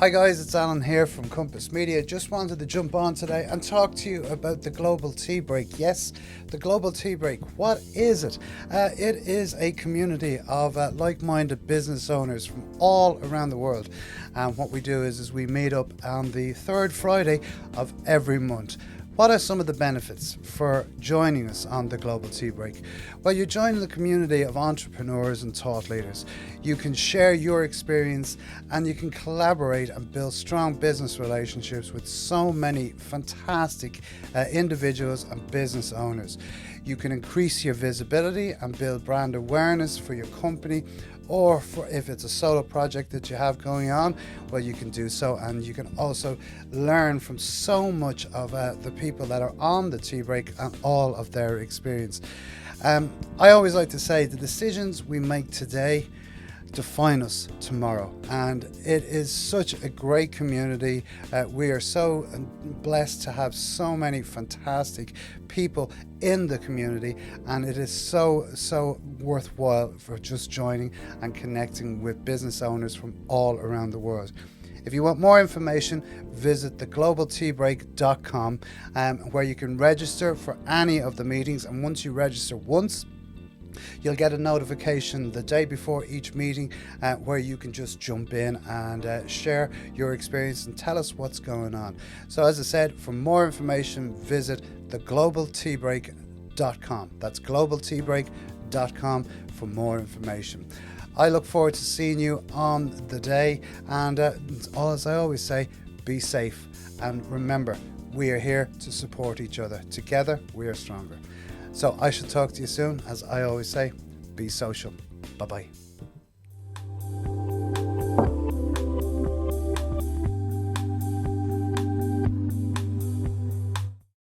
Hi guys, it's Alan here from Kompass Media. Just wanted to jump on today and talk to you about the Global Tea Break. Yes, the Global Tea Break. What is it? It is a community of like-minded business owners from all around the world. And what we do is we meet up on the third Friday of every month. What are some of the benefits for joining us on the Global Tea Break? Well, you join the community of entrepreneurs and thought leaders. You can share your experience and you can collaborate and build strong business relationships with so many fantastic individuals and business owners. You can increase your visibility and build brand awareness for your company, or for if it's a solo project that you have going on, well, you can do so. And you can also learn from so much of the people that are on the tea break and all of their experience. I always like to say the decisions we make today define us tomorrow, and it is such a great community. We are so blessed to have so many fantastic people in the community, and it is so worthwhile for just joining and connecting with business owners from all around the world. If you want more information, visit theglobalteabreak.com, where you can register for any of the meetings, and once you register once, you'll get a notification the day before each meeting where you can just jump in and share your experience and tell us what's going on. So as I said, for more information, visit theglobalteabreak.com. That's globalteabreak.com for more information. I look forward to seeing you on the day, and as I always say, be safe, and remember, we are here to support each other. Together we are stronger. So I shall talk to you soon. As I always say, be social. Bye-bye.